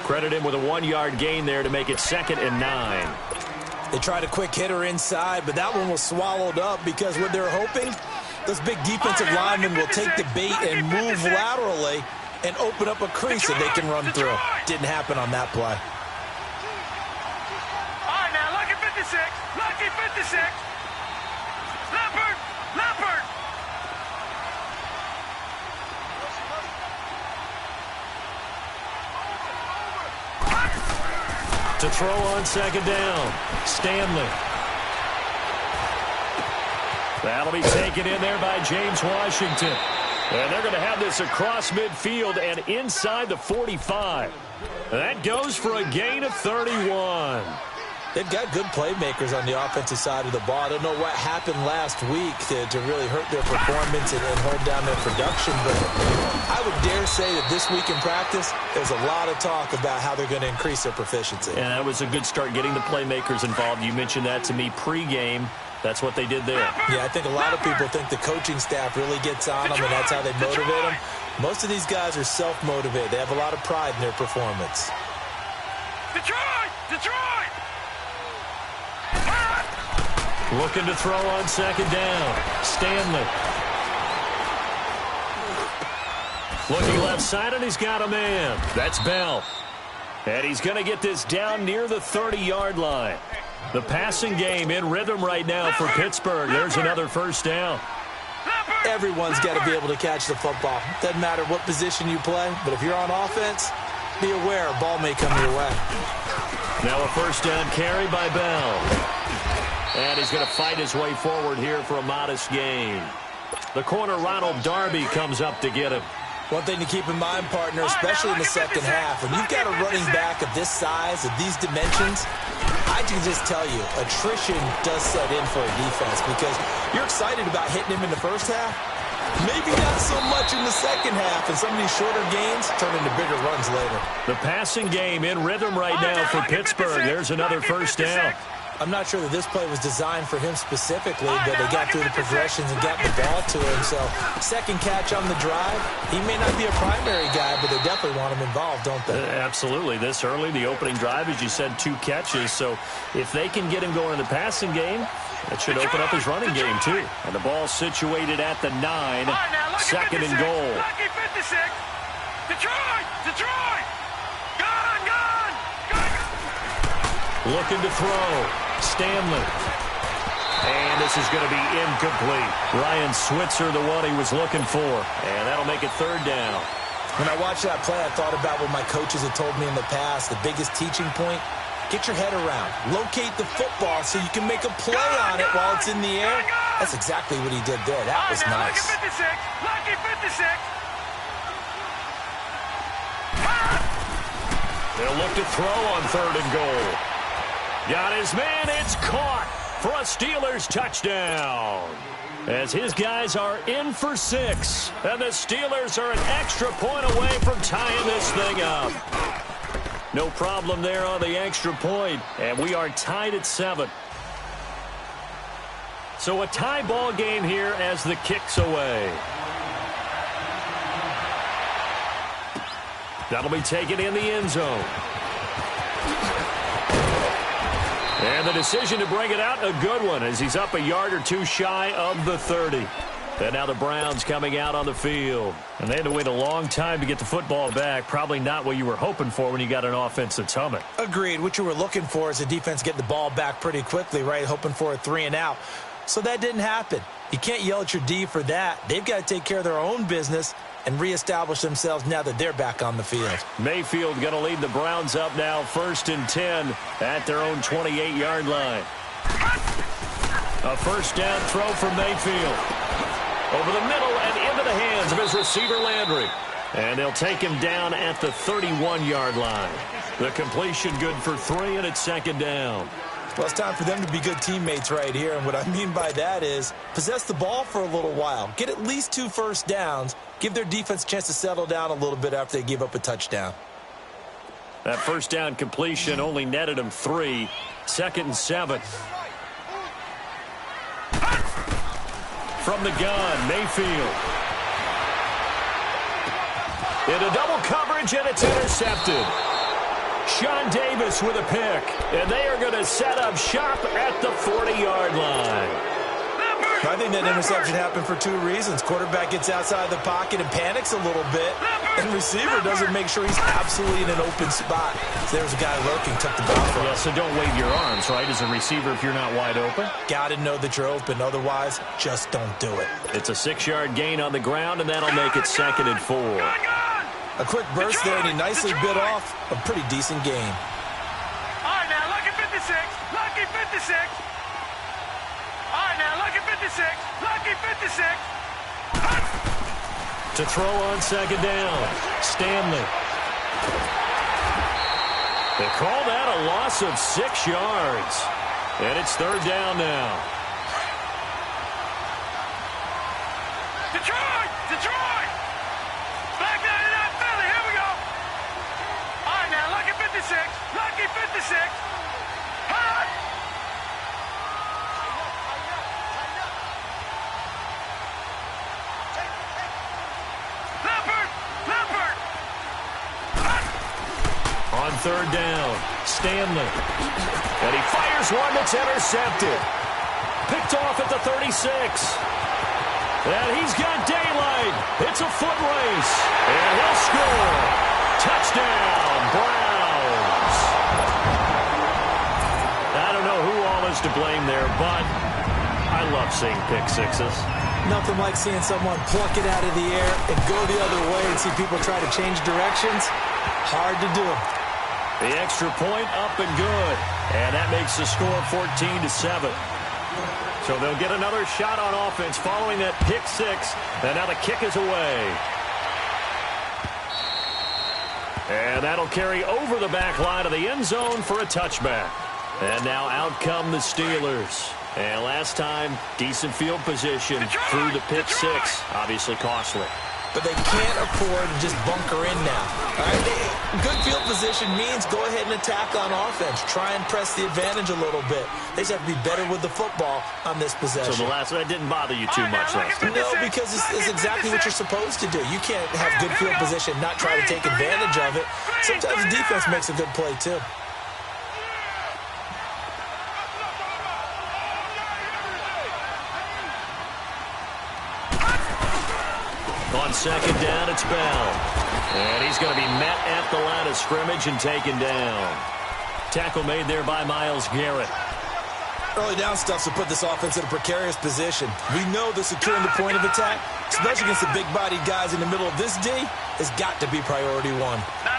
Credit him with a 1-yard gain there to make it 2nd and 9. They tried a quick hitter inside, but that one was swallowed up because what they're hoping, those big defensive linemen will take the bait and move laterally and open up a crease that they can run through. Didn't happen on that play. All right, now, lucky 56. Lucky 56. Leopard. Leopard. To throw on 2nd down, Stanley. That'll be taken in there by James Washington. And they're going to have this across midfield and inside the 45. That goes for a gain of 31. They've got good playmakers on the offensive side of the ball. I don't know what happened last week to really hurt their performance and hold down their production, but I would dare say that this week in practice, there's a lot of talk about how they're going to increase their proficiency. And that was a good start getting the playmakers involved. You mentioned that to me pregame. That's what they did there. Yeah, I think a lot of people think the coaching staff really gets on them, and that's how they motivate them. Most of these guys are self-motivated. They have a lot of pride in their performance. Detroit! Detroit! Looking to throw on 2nd down. Stanley. Looking left side, and he's got a man. That's Bell. And he's going to get this down near the 30-yard line. The passing game in rhythm right now for Pittsburgh. There's another 1st down. Everyone's got to be able to catch the football. Doesn't matter what position you play, but if you're on offense, be aware a ball may come your way. Now a 1st down carry by Bell. And he's going to fight his way forward here for a modest gain. The corner, Ronald Darby, comes up to get him. One thing to keep in mind, partner, especially in the second half, when you've got a running back of this size, of these dimensions, I can just tell you, attrition does set in for a defense because you're excited about hitting him in the first half. Maybe not so much in the second half, and some of these shorter gains turn into bigger runs later. The passing game in rhythm right now for Pittsburgh. There's another 1st down. I'm not sure that this play was designed for him specifically, but they got through the progressions and got the ball to him. So, second catch on the drive. He may not be a primary guy, but they definitely want him involved, don't they? Absolutely. This early, the opening drive, as you said, 2 catches. So, if they can get him going in the passing game, that should open up his running game, too. And the ball situated at the 9, 2nd and goal. Lucky 56. Detroit! Detroit! Gone! Gone! Gone! Looking to throw. Stanley. And this is going to be incomplete. Ryan Switzer, the one he was looking for. And that'll make it 3rd down. When I watched that play, I thought about what my coaches had told me in the past. The biggest teaching point, get your head around. Locate the football so you can make a play on it while it's in the air. That's exactly what he did there. That was nice. Lucky 56. Lucky 56. They'll look to throw on 3rd and goal. Got his man. It's caught for a Steelers touchdown. As his guys are in for 6. And the Steelers are an extra point away from tying this thing up. No problem there on the extra point. And we are tied at 7. So a tie ball game here as the kick's away. That'll be taken in the end zone. And the decision to bring it out, a good one, as he's up a yard or 2 shy of the 30. And now the Browns coming out on the field. And they had to wait a long time to get the football back. Probably not what you were hoping for when you got an offense that's humming. Agreed. What you were looking for is the defense get the ball back pretty quickly, right? Hoping for a 3 and out. So that didn't happen. You can't yell at your D for that. They've got to take care of their own business and reestablish themselves now that they're back on the field. Mayfield going to lead the Browns up now, 1st and 10 at their own 28-yard line. A 1st down throw from Mayfield. Over the middle and into the hands of his receiver Landry. And they'll take him down at the 31-yard line. The completion good for 3, and it's 2nd down. Well, it's time for them to be good teammates right here. And what I mean by that is possess the ball for a little while. Get at least 2 first downs. Give their defense a chance to settle down a little bit after they give up a touchdown. That 1st down completion only netted him 3. 2nd and 7. From the gun, Mayfield. Into double coverage, and it's intercepted. Sean Davis with a pick. And they are going to set up shop at the 40-yard line. I think that interception happened for two reasons. Quarterback gets outside the pocket and panics a little bit, and receiver doesn't make sure he's absolutely in an open spot. So there's a guy lurking, took the ball from him. Yeah, so don't wave your arms, right, as a receiver if you're not wide open? Got to know that you're open. Otherwise, just don't do it. It's a 6-yard gain on the ground, and that'll make it 2nd and 4. A quick burst there, and he nicely bit off a pretty decent gain. All right, now, lucky 56. Lucky 56. All right, now, lucky 56. Lucky 56. To throw on 2nd down, Stanley. They call that a loss of 6 yards. And it's 3rd down now. Detroit! Detroit! Black 99 Philly, here we go. All right, now, lucky 56. Lucky 56. Hot! On 3rd down, Stanley. And he fires one that's intercepted. Picked off at the 36. And he's got daylight. It's a foot race. And he'll score. Touchdown, Browns. I don't know who all is to blame there, but I love seeing pick sixes. Nothing like seeing someone pluck it out of the air and go the other way and see people try to change directions. Hard to do. The extra point up and good. And that makes the score 14-7. So they'll get another shot on offense following that pick six. And now the kick is away. And that'll carry over the back line of the end zone for a touchback. And now out come the Steelers. And last time, decent field position through the pick six. Obviously costly. But they can't afford to just bunker in now. All right? Good field position means go ahead and attack on offense. Try and press the advantage a little bit. They just have to be better with the football on this possession. So the last one didn't bother you too much last time? No, because it's exactly what you're supposed to do. You can't have good field position and not try to take advantage of it. Sometimes the defense makes a good play, too. On 2nd down, it's Bell. And he's going to be met at the line of scrimmage and taken down. Tackle made there by Myles Garrett. Early down stuff to put this offense in a precarious position. We know that securing the point of attack, especially against the big-bodied guys in the middle of this D, has got to be priority one. No.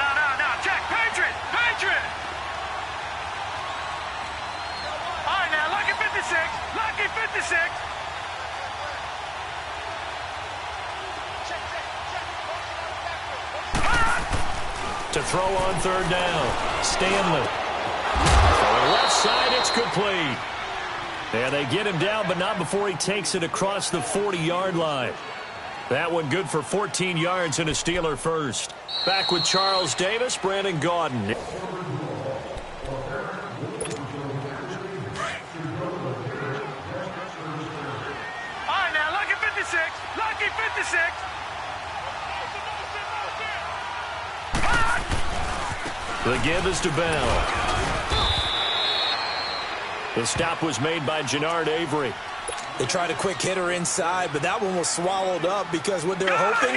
Check. Patriot. Patriot. All right, now, lucky 56. Lucky 56. To throw on 3rd down, Stanley. On the left side, it's complete. And they get him down, but not before he takes it across the 40-yard line. That one good for 14 yards and a Steeler first. Back with Charles Davis, Brandon Gaudin. All right, now, lucky 56. Lucky 56. The give is to Bell. The stop was made by Jannard Avery. They tried a quick hitter inside, but that one was swallowed up because what they're hoping,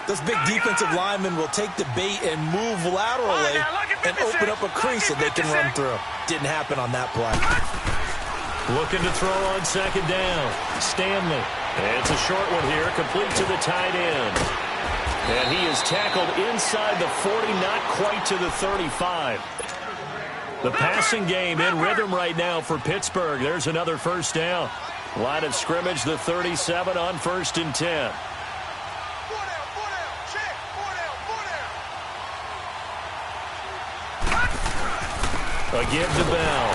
those big defensive linemen will take the bait and move laterally and open up a crease that they can run through. Didn't happen on that play. Looking to throw on 2nd down. Stanley. And it's a short one here, complete to the tight end. And he is tackled inside the 40, not quite to the 35. The passing game in rhythm right now for Pittsburgh. There's another first down. Line of scrimmage, the 37 on 1st and 10. A give to Bell.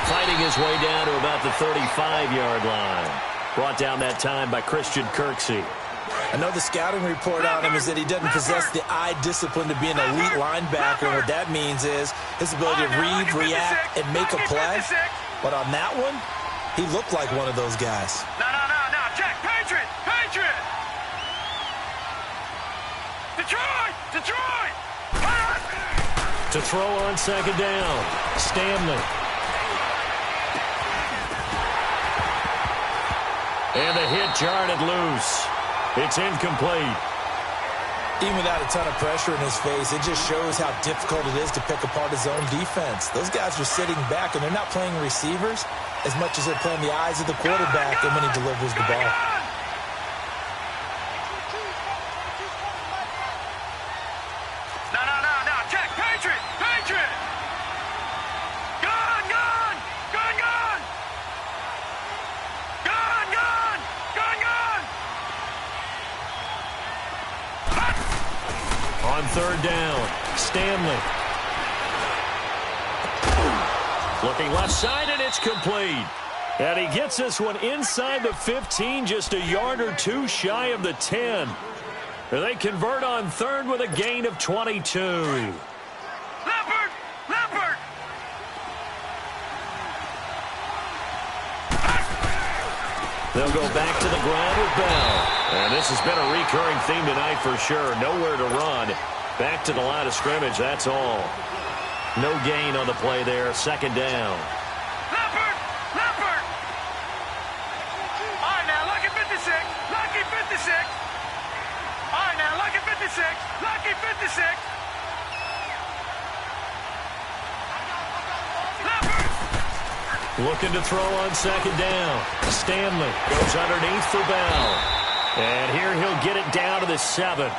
Fighting his way down to about the 35-yard line. Brought down that time by Christian Kirksey. I know the scouting report on him is that he doesn't possess the eye discipline to be an elite linebacker. And what that means is his ability to read, react, and make a play. But on that one, he looked like one of those guys. No. Check. Patriot. Patriot. Detroit. To throw on second down, Stanley. And the hit jarred it loose. It's incomplete. Even without a ton of pressure in his face, it just shows how difficult it is to pick apart his own defense. Those guys are sitting back, and they're not playing receivers as much as they're playing the eyes of the quarterback and when he delivers the ball. No. Check. Patriot. Gun. On third down, Stanley. Looking left side, and it's complete. And he gets this one inside the 15, just a yard or two shy of the 10. They convert on third with a gain of 22. Leopard. They'll go back to the ground with Bell. And this has been a recurring theme tonight for sure. Nowhere to run. Back to the line of scrimmage, that's all. No gain on the play there. Second down. Leopard. All right, now, lucky 56. All right, now, lucky 56. Leopard. Looking to throw on second down. Stanley goes underneath for Bell. And here he'll get it down to the 7.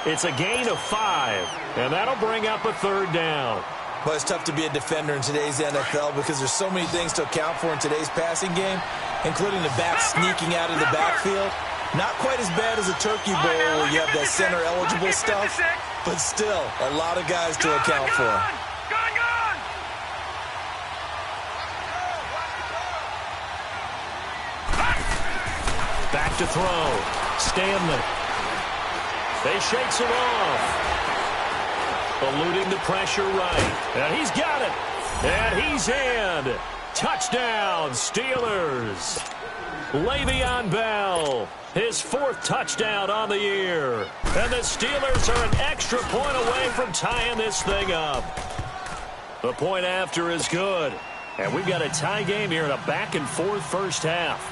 It's a gain of 5. And that'll bring up a third down. Well, it's tough to be a defender in today's NFL because there's so many things to account for in today's passing game, including the back sneaking out of the backfield. Not quite as bad as a turkey bowl where you have that center-eligible stuff, but still a lot of guys to account for. Gun. Back to throw. Stanley. They shakes it off. Eluding the pressure right. And he's got it. And he's in. Touchdown, Steelers. Le'Veon Bell, his 4th touchdown on the year. And the Steelers are an extra point away from tying this thing up. The point after is good. And we've got a tie game here in a back-and-forth first half.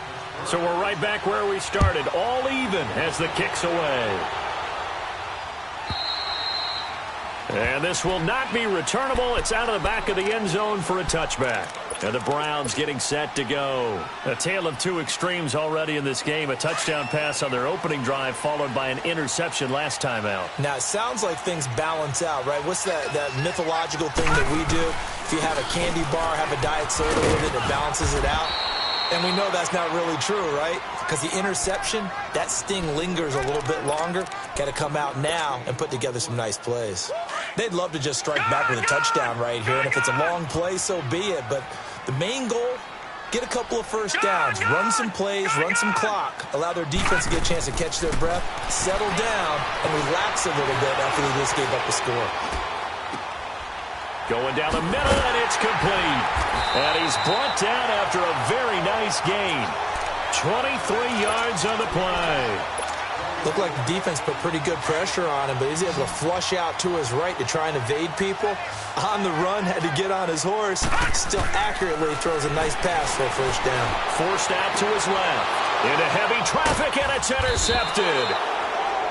So we're right back where we started, all even as the kick's away. And this will not be returnable. It's out of the back of the end zone for a touchback. And the Browns getting set to go. A tale of two extremes already in this game. A touchdown pass on their opening drive followed by an interception last time out. Now, it sounds like things balance out, right? What's that mythological thing that we do? If you have a candy bar, have a diet soda with it, it balances it out. And we know that's not really true, right? Because the interception, that sting lingers a little bit longer. Got to come out now and put together some nice plays. They'd love to just strike back with a touchdown right here. And if it's a long play, so be it. But the main goal, get a couple of first downs, run some plays, run some clock, allow their defense to get a chance to catch their breath, settle down, and relax a little bit after they just gave up the score. Going down the middle, and it's complete. And he's brought down after a very nice gain. 23 yards on the play. Looked like the defense put pretty good pressure on him, but he's able to flush out to his right to try and evade people. On the run, had to get on his horse. Still accurately throws a nice pass for a first down. Forced out to his left. Into heavy traffic, and it's intercepted.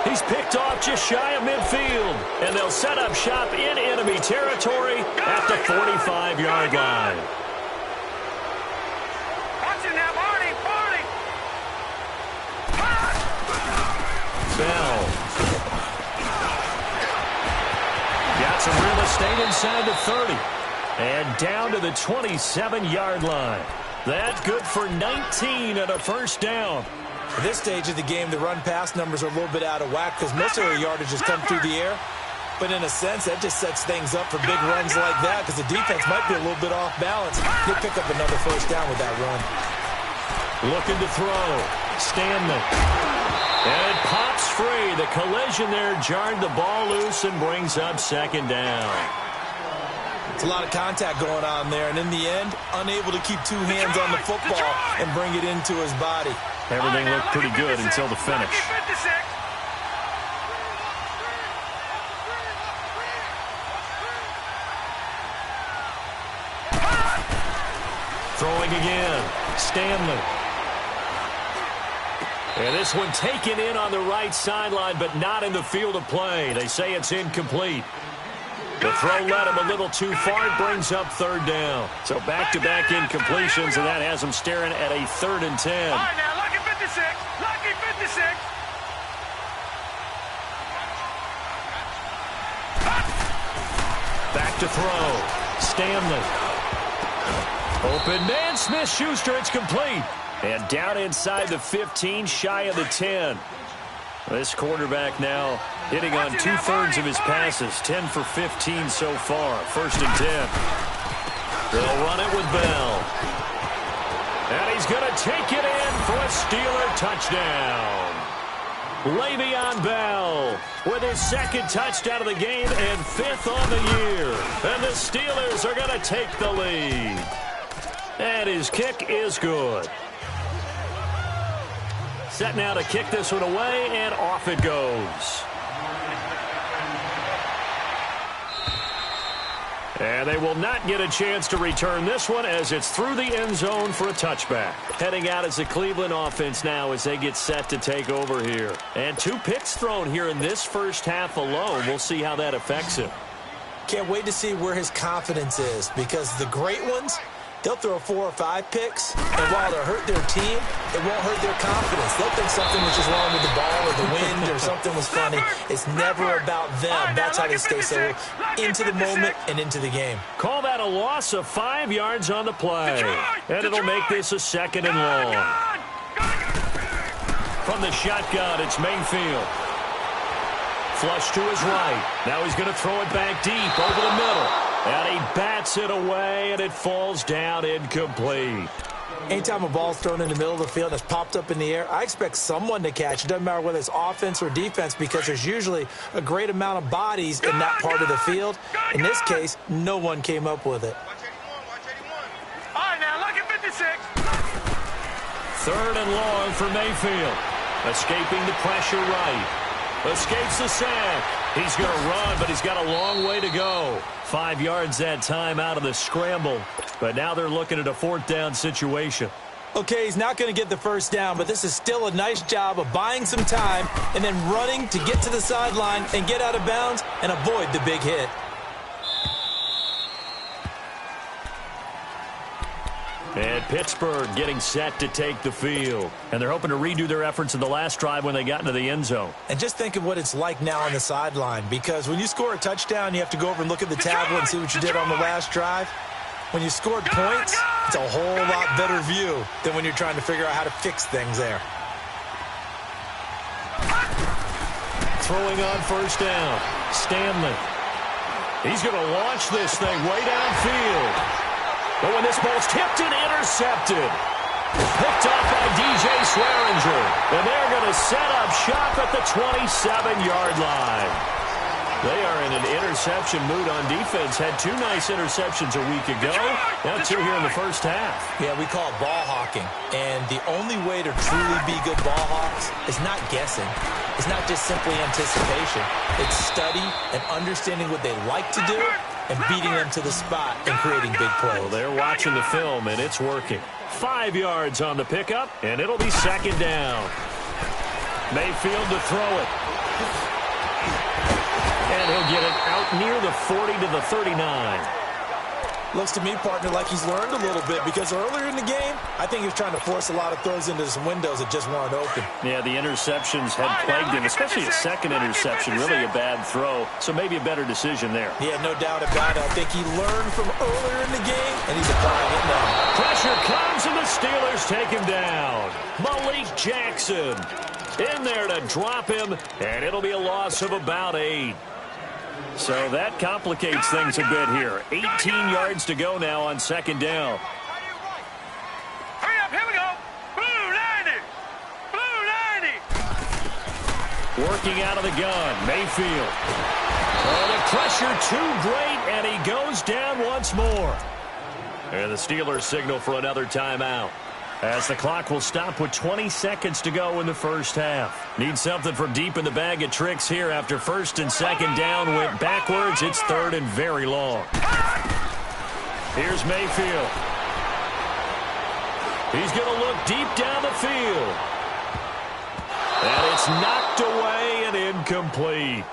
He's picked off just shy of midfield, and they'll set up shop in enemy territory at the 45-yard line. Watch it now, Barney. Bell. Got some real estate inside the 30. And down to the 27-yard line. That's good for 19 and a first down. At this stage of the game, the run-pass numbers are a little bit out of whack because most of their yardage has come through the air. But in a sense, that just sets things up for big runs like that because the defense might be a little bit off balance. They pick up another first down with that run. Looking to throw. Stanley. And it pops free. The collision there jarred the ball loose and brings up second down. It's a lot of contact going on there, and in the end, unable to keep two hands on the football and bring it into his body. Everything looked pretty good until the finish. Throwing again. Stanley. And this one taken in on the right sideline, but not in the field of play. They say it's incomplete. The throw led him a little too far. It brings up third down. So back-to-back incompletions, and that has him staring at a 3rd and 10. All right, now, lucky 56. Lucky 56. Back to throw. Stanley. Open man, Smith-Schuster. It's complete. And down inside the 15, shy of the 10. This quarterback now hitting on 2/3 of his passes. 10 for 15 so far. 1st and 10. They'll run it with Bell. And he's going to take it in for a Steeler touchdown. Le'Veon Bell with his 2nd touchdown of the game and 5th on the year. And the Steelers are going to take the lead. And his kick is good. Set now to kick this one away, and off it goes. And they will not get a chance to return this one as it's through the end zone for a touchback. Heading out as the Cleveland offense now as they get set to take over here. And 2 picks thrown here in this first half alone. We'll see how that affects him. Can't wait to see where his confidence is, because the great ones, they'll throw 4 or 5 picks, and while they'll hurt their team, it won't hurt their confidence. They'll think something was just wrong with the ball or the wind or something was funny. It's never about them. That's how they stay so into the moment and into the game. Call that a loss of 5 yards on the play. And it'll make this a 2nd and long. From the shotgun, it's Mayfield. Flush to his right. Now he's going to throw it back deep over the middle. And he bats it away, and it falls down incomplete. Anytime a ball's thrown in the middle of the field and it's popped up in the air, I expect someone to catch it. Doesn't matter whether it's offense or defense, because there's usually a great amount of bodies in that part of the field. In this case, no one came up with it. All right, now, lucky 56. 3rd and long for Mayfield. Escaping the pressure right. Escapes the sack. He's going to run, but he's got a long way to go. 5 yards that time out of the scramble. But now they're looking at a 4th down situation. Okay, he's not going to get the 1st down, but this is still a nice job of buying some time and then running to get to the sideline and get out of bounds and avoid the big hit. And Pittsburgh getting set to take the field. And they're hoping to redo their efforts in the last drive when they got into the end zone. And just think of what it's like now on the sideline, because when you score a touchdown, you have to go over and look at the tablet and see what you did on the last drive. When you scored points, it's a whole lot better view than when you're trying to figure out how to fix things there. Throwing on 1st down. Stanley. He's going to launch this thing way downfield. But when this ball's tipped and intercepted, picked up by DJ Swearinger. And they're going to set up shop at the 27-yard line. They are in an interception mood on defense. Had 2 nice interceptions a week ago. Now 2 here in the first half. Yeah, we call it ball hawking. And the only way to truly be good ball hawks is not guessing. It's not just simply anticipation. It's study and understanding what they like to do and beating them to the spot and creating big plays. Well, they're watching the film, and it's working. 5 yards on the pickup, and it'll be 2nd down. Mayfield to throw it. And he'll get it out near the 40 to the 39. Looks to me, partner, like he's learned a little bit, because earlier in the game, I think he was trying to force a lot of throws into some windows that just weren't open. Yeah, the interceptions had plagued him, especially a 2nd interception, really a bad throw, so maybe a better decision there. Yeah, no doubt about it. I think he learned from earlier in the game, and he's applying it now. Pressure comes, and the Steelers take him down. Malik Jackson in there to drop him, and it'll be a loss of about 8. So that complicates things a bit here. 18 yards to go now on 2nd down. Hurry up, here we go. Blue 90. Blue 90. Working out of the gun, Mayfield. Oh, the pressure too great, and he goes down once more. And the Steelers signal for another timeout, as the clock will stop with 20 seconds to go in the first half. Need something from deep in the bag of tricks here after 1st and 2nd down went backwards. It's 3rd and very long. Here's Mayfield. He's going to look deep down the field. And it's knocked away and incomplete.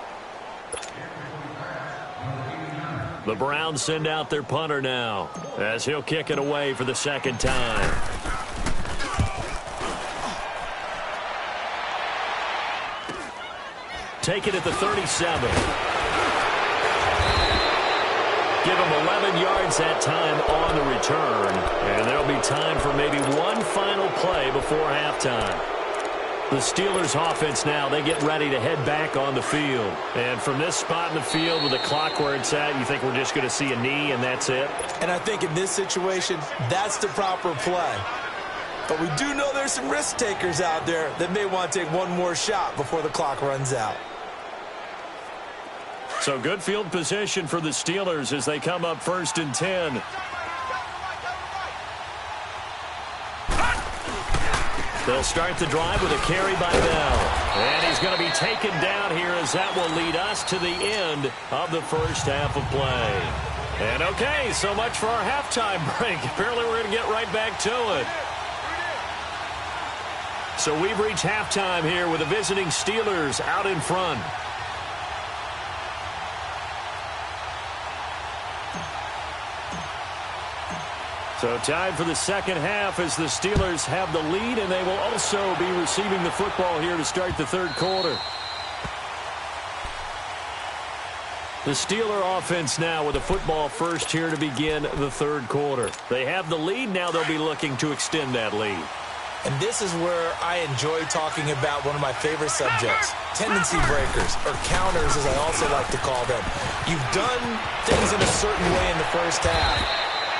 The Browns send out their punter now as he'll kick it away for the second time. Take it at the 37. Give him 11 yards that time on the return. And there'll be time for maybe one final play before halftime. The Steelers offense now, they get ready to head back on the field. And from this spot in the field with the clock where it's at, you think we're just going to see a knee and that's it? And I think in this situation, that's the proper play. But we do know there's some risk takers out there that may want to take one more shot before the clock runs out. So good field position for the Steelers as they come up 1st and 10. They'll start the drive with a carry by Bell. And he's going to be taken down here as that will lead us to the end of the first half of play. And okay, so much for our halftime break. Apparently we're going to get right back to it. So we've reached halftime here with the visiting Steelers out in front. So time for the second half as the Steelers have the lead, and they will also be receiving the football here to start the third quarter. The Steeler offense now with the football first here to begin the third quarter. They have the lead. Now they'll be looking to extend that lead. And this is where I enjoy talking about one of my favorite subjects, tendency breakers, or counters as I also like to call them. You've done things in a certain way in the first half,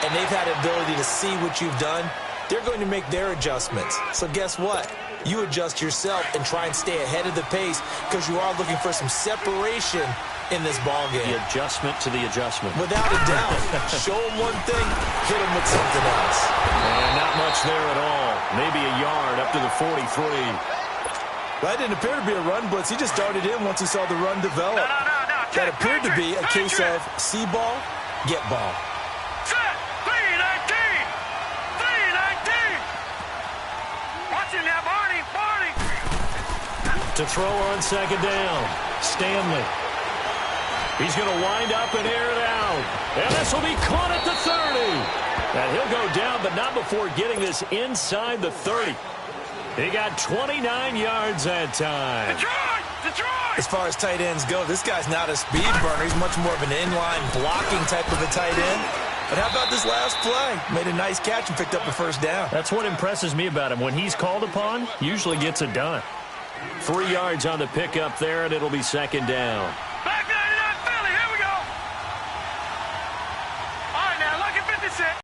and they've had the ability to see what you've done. They're going to make their adjustments. So guess what? You adjust yourself and try and stay ahead of the pace because you are looking for some separation in this ball game. The adjustment to the adjustment. Without a doubt. Show them one thing, hit them with something else. And not much there at all. Maybe a yard up to the 43. Well, that didn't appear to be a run blitz. He just darted in once he saw the run develop. No. That appeared to be a case of see ball, get ball. Set. 319. 319. Watching that, Barney. To throw on second down. Stanley. He's going to wind up and air it out. And this will be caught at the 30. And he'll go down, but not before getting this inside the 30. He got 29 yards that time. Detroit! As far as tight ends go, this guy's not a speed burner. He's much more of an inline blocking type of a tight end. But how about this last play? Made a nice catch and picked up the first down. That's what impresses me about him. When he's called upon, usually gets it done. 3 yards on the pickup there, and it'll be second down. Back 99 Philly, here we go. All right, now, look at 56.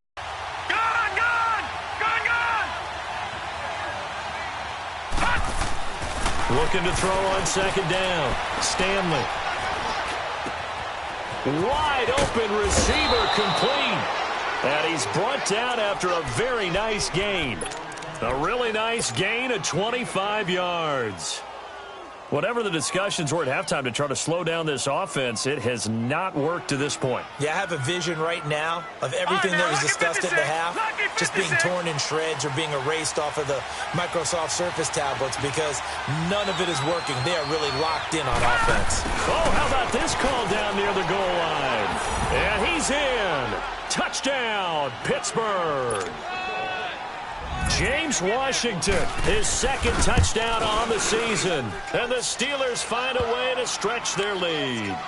Gone! Hut! Looking to throw on second down. Stanley. Wide open receiver complete. And he's brought down after a very nice gain. A really nice gain of 25 yards. Whatever the discussions were at halftime to try to slow down this offense, it has not worked to this point. Yeah, I have a vision right now of everything that was discussed at the half just being torn in shreds or being erased off of the Microsoft Surface tablets because none of it is working. They are really locked in on offense. Oh, how about this call down near the goal line? And he's in. Touchdown, Pittsburgh. James Washington, his second touchdown on the season. And the Steelers find a way to stretch their lead.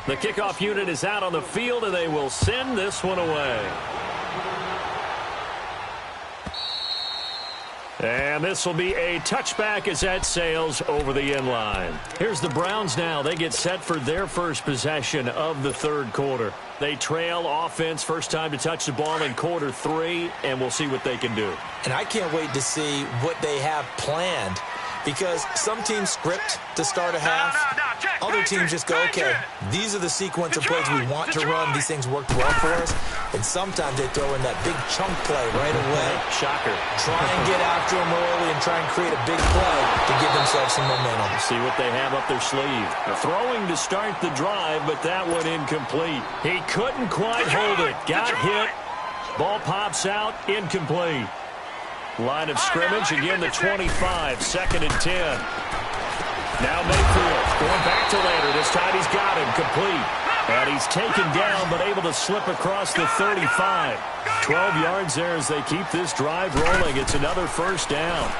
The kickoff unit is out on the field, and they will send this one away. And this will be a touchback as that sails over the end line. Here's the Browns now. They get set for their first possession of the third quarter. They trail offense, first time to touch the ball in quarter 3, and we'll see what they can do. And I can't wait to see what they have planned Because some teams script to start a half. Other teams just go, okay, these are the sequence of plays we want to run. These things worked well for us. And sometimes they throw in that big chunk play right away. Shocker. Try and get after them early and try and create a big play to give themselves some momentum. See what they have up their sleeve. Throwing to start the drive, but that one incomplete. He couldn't quite hold it. Got hit. Ball pops out. Incomplete. Line of scrimmage, again the 25, 2nd and 10. Now Mayfield going back to Lander. This time he's got him complete. And he's taken down but able to slip across the 35. 12 yards there as they keep this drive rolling. It's another first down.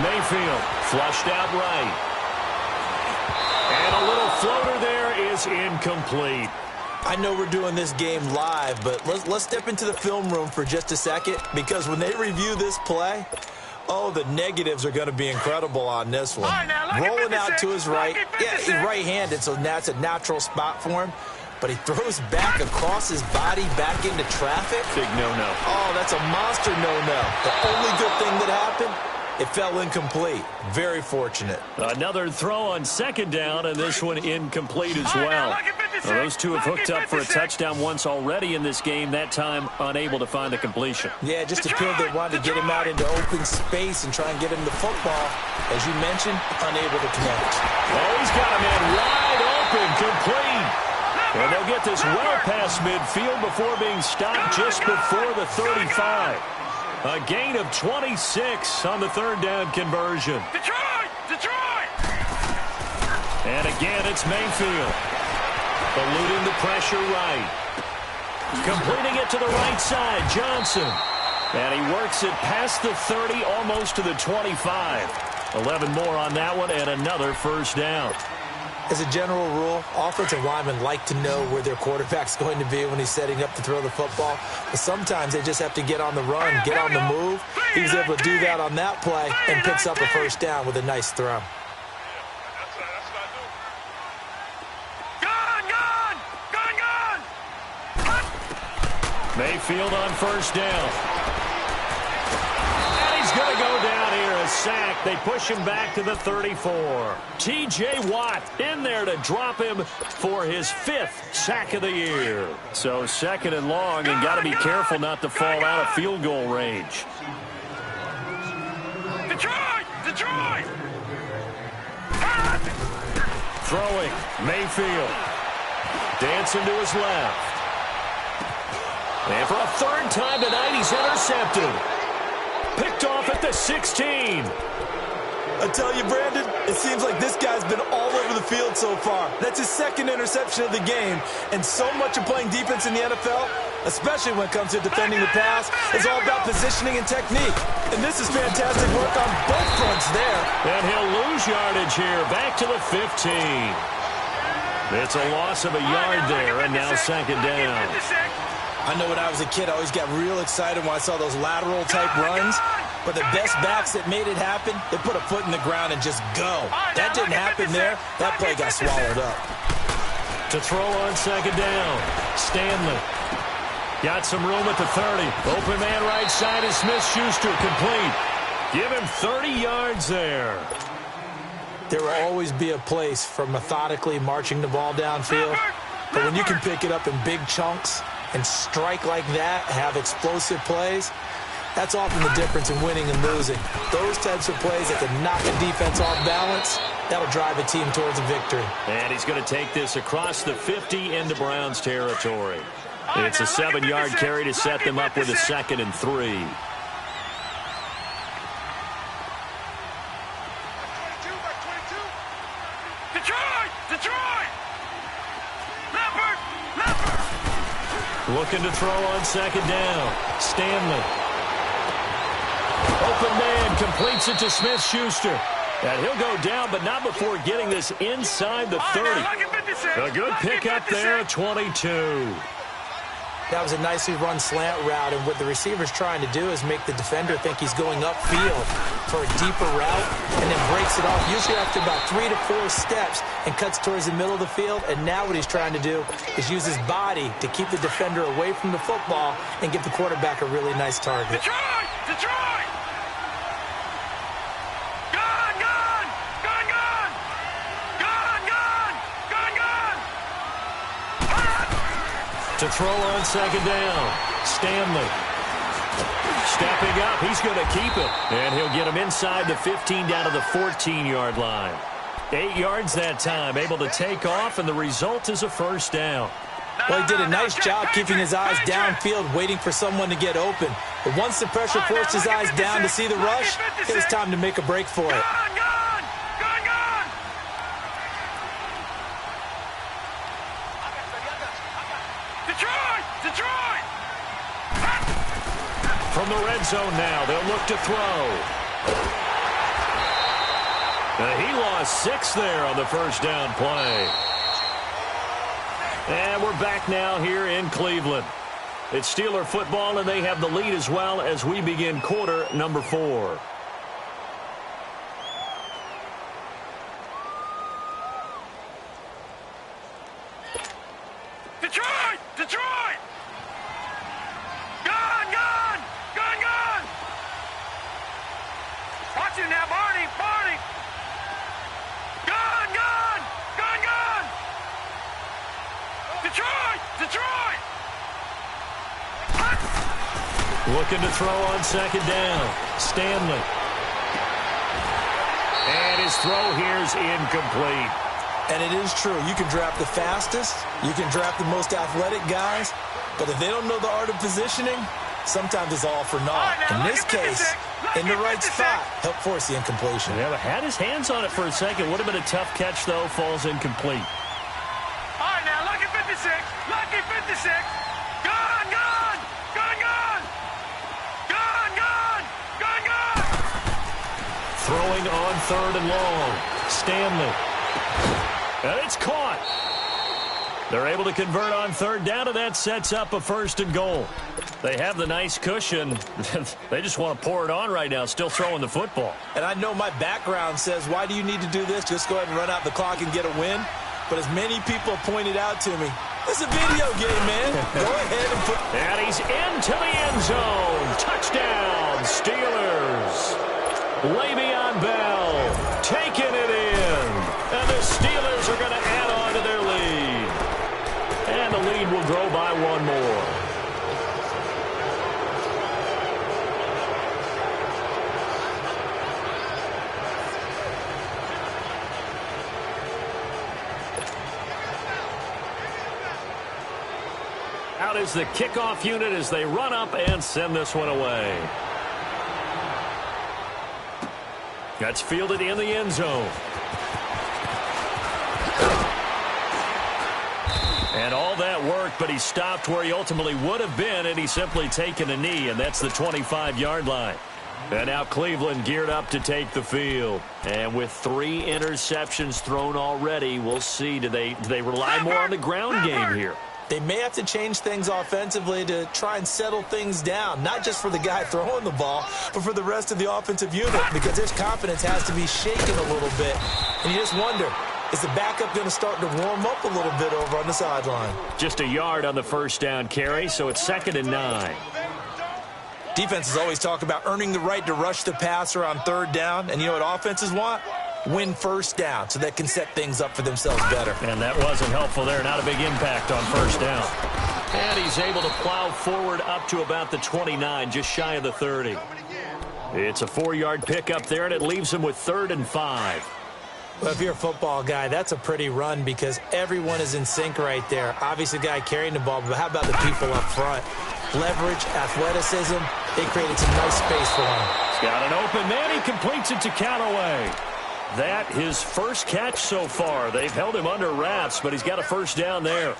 Mayfield flushed out right. And a little floater there is incomplete. I know we're doing this game live, but let's step into the film room for just a second, because when they review this play, oh, the negatives are going to be incredible on this one. Rolling out to his right. Yeah, he's right-handed, so that's a natural spot for him. But he throws back across his body back into traffic. Big no-no. Oh, that's a monster no-no. The only good thing that happened, it fell incomplete. Very fortunate. Another throw on 2nd down, and this one incomplete as well. Well, those two have hooked up for a touchdown once already in this game, that time unable to find a completion. Yeah, it just appeared they wanted to get him out into open space and try and get him the football. As you mentioned, unable to connect. Oh, he's got him in wide open, complete. And they'll get this well past midfield before being stopped just before the 35. A gain of 26 on the 3rd down conversion. Detroit! And again, it's Mayfield. Eluding the pressure right. Completing it to the right side, Johnson. And he works it past the 30, almost to the 25. 11 more on that one, and another first down. As a general rule, offensive linemen like to know where their quarterback's going to be when he's setting up to throw the football. But sometimes they just have to get on the run, get on the move. He was able to do that on that play and picks up a first down with a nice throw. Mayfield on first down. And he's going to go down here, a sack. They push him back to the 34. T.J. Watt in there to drop him for his 5th sack of the year. So 2nd and long, and got to be careful not to fall out of field goal range. Detroit! Throwing, Mayfield. Dancing to his left. And for a 3rd time tonight, he's intercepted. Picked off at the 16. I tell you, Brandon, it seems like this guy's been all over the field so far. That's his 2nd interception of the game. And so much of playing defense in the NFL, especially when it comes to defending the pass, is all about positioning and technique. And this is fantastic work on both fronts there. And he'll lose yardage here, back to the 15. It's a loss of a yard there, and now 2nd down. I know when I was a kid, I always got real excited when I saw those lateral-type runs. But the best backs that made it happen, they put a foot in the ground and just go. That didn't happen there. That play got swallowed up. To throw on 2nd down, Stanley. Got some room at the 30. Open man right side is Smith-Schuster, complete. Give him 30 yards there. There will always be a place for methodically marching the ball downfield. But when you can pick it up in big chunks and strike like that, have explosive plays, that's often the difference in winning and losing. Those types of plays that can knock a defense off balance, that'll drive a team towards a victory. And he's going to take this across the 50 into Browns territory. It's a 7-yard carry to set them up with a 2nd and 3. Detroit! Looking to throw on 2nd down. Stanley. Open man completes it to Smith-Schuster. And he'll go down, but not before getting this inside the 30. A good pickup there, 22. That was a nicely run slant route, and what the receiver's trying to do is make the defender think he's going upfield for a deeper route, and then breaks it off, usually after about 3 to 4 steps, and cuts towards the middle of the field. And now what he's trying to do is use his body to keep the defender away from the football and give the quarterback a really nice target. Detroit! To throw on second down, Stanley. Stepping up, he's going to keep it. And he'll get him inside the 15 down to the 14-yard line. 8 yards that time, able to take off, and the result is a first down. Well, he did a nice job keeping his eyes downfield, waiting for someone to get open. But once the pressure forced his eyes down to see the rush, it was time to make a break for it. Detroit! From the red zone now, they'll look to throw. He lost 6 there on the first down play. And we're back now here in Cleveland. It's Steeler football, and they have the lead as well as we begin quarter number 4. Detroit! Gone! Watch him now, Barney! Gone! Detroit! Looking to throw on second down. Stanley. And his throw here's incomplete. And it is true. You can draft the fastest. You can draft the most athletic guys. But if they don't know the art of positioning, sometimes it's all for naught. In this case, in the right spot, help force the incompletion. Yeah, but had his hands on it for a second. Would have been a tough catch, though. Falls incomplete. All right, now, lucky 56. Gone! Throwing on third and long. Stanley. And it's caught. They're able to convert on third down, and that sets up a first and goal. They have the nice cushion. They just want to pour it on right now, still throwing the football. And I know my background says, why do you need to do this? Just go ahead and run out the clock and get a win. But as many people pointed out to me, it's a video game, man. Go ahead and put... And he's into the end zone. Touchdown, Steelers. Le'Veon Bell taking it in. And the Steelers are going to add on to their lead. And the lead will grow by 1 more. Out is the kickoff unit as they run up and send this one away. That's fielded in the end zone. And all that work, but he stopped where he ultimately would have been, and he's simply taken a knee, and that's the 25-yard line. And now Cleveland geared up to take the field. And with 3 interceptions thrown already, we'll see. Do they rely more on the ground game here? They may have to change things offensively to try and settle things down, not just for the guy throwing the ball, but for the rest of the offensive unit, because his confidence has to be shaken a little bit. And you just wonder, is the backup going to start to warm up a little bit over on the sideline? Just a yard on the first down carry, so it's 2nd and 9. Defenses always talk about earning the right to rush the passer on third down, and you know what offenses want? Win first down so they can set things up for themselves better. And that wasn't helpful there. Not a big impact on first down. And he's able to plow forward up to about the 29, just shy of the 30. It's a 4-yard pickup there, and it leaves him with 3rd and 5. Well, if you're a football guy, that's a pretty run because everyone is in sync right there. Obviously, the guy carrying the ball, but how about the people up front? Leverage, athleticism, they created some nice space for him. He's got an open man. He completes it to Callaway. That his first catch so far. They've held him under wraps, but he's got a first down there.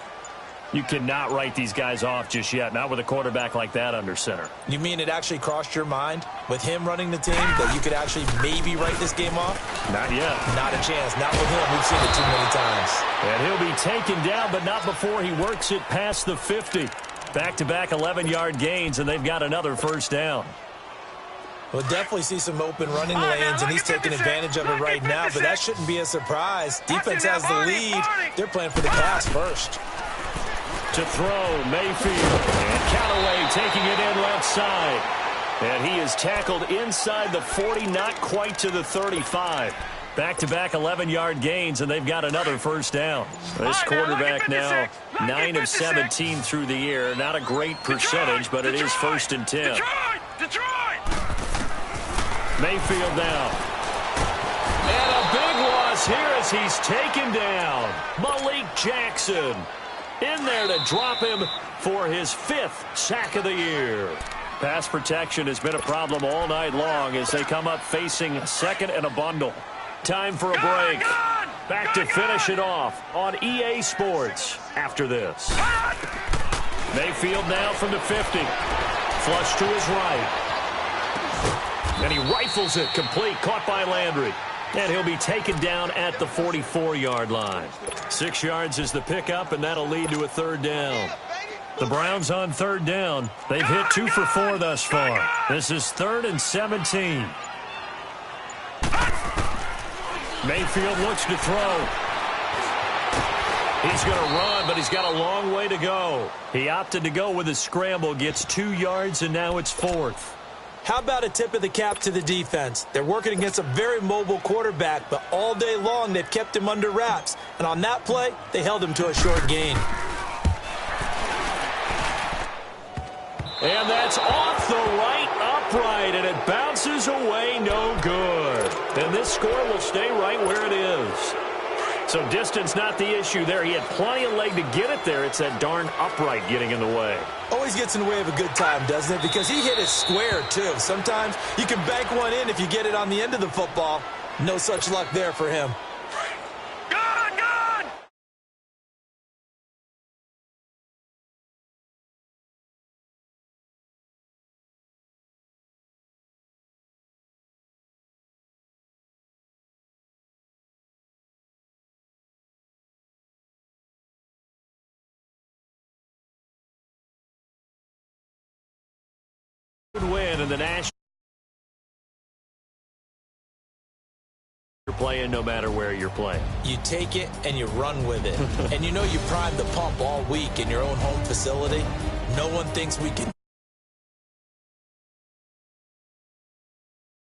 You cannot write these guys off just yet, not with a quarterback like that under center. You mean it actually crossed your mind with him running the team that you could actually maybe write this game off? Not yet. Not a chance. Not with him. We've seen it too many times. And he'll be taken down, but not before he works it past the 50. Back-to-back 11-yard gains, and they've got another first down. We'll definitely see some open running lanes, and he's taking advantage of it right now, but that shouldn't be a surprise. Defense has the lead. They're playing for the pass first. To throw, Mayfield, and Callaway taking it in left side. And he is tackled inside the 40, not quite to the 35. Back-to-back 11-yard gains, and they've got another first down. This quarterback now 9 of 17 through the air. Not a great percentage, but it is 1st and 10. Detroit! Mayfield down. And a big loss here as he's taken down. Malik Jackson in there to drop him for his 5th sack of the year. Pass protection has been a problem all night long as they come up facing 2nd and a bundle. Time for a break. Back to finish it off on EA Sports after this. Mayfield now from the 50. Flush to his right. And he rifles it complete. Caught by Landry. And he'll be taken down at the 44-yard line. 6 yards is the pickup, and that'll lead to a 3rd down. The Browns on 3rd down. They've hit 2 for 4 thus far. This is 3rd and 17. Mayfield looks to throw. He's going to run, but he's got a long way to go. He opted to go with a scramble, gets 2 yards, and now it's 4th. How about a tip of the cap to the defense? They're working against a very mobile quarterback, but all day long they've kept him under wraps. And on that play, they held him to a short gain. And that's off the right upright, and it bounces away no good. And this score will stay right where it is. So distance not the issue there. He had plenty of leg to get it there. It's that darn upright getting in the way. Always gets in the way of a good time, doesn't it? Because he hit it square, too. Sometimes you can bank one in if you get it on the end of the football. No such luck there for him. Win in the national. You're playing no matter where you're playing. You take it and you run with it. And you know you primed the pump all week in your own home facility. No one thinks we can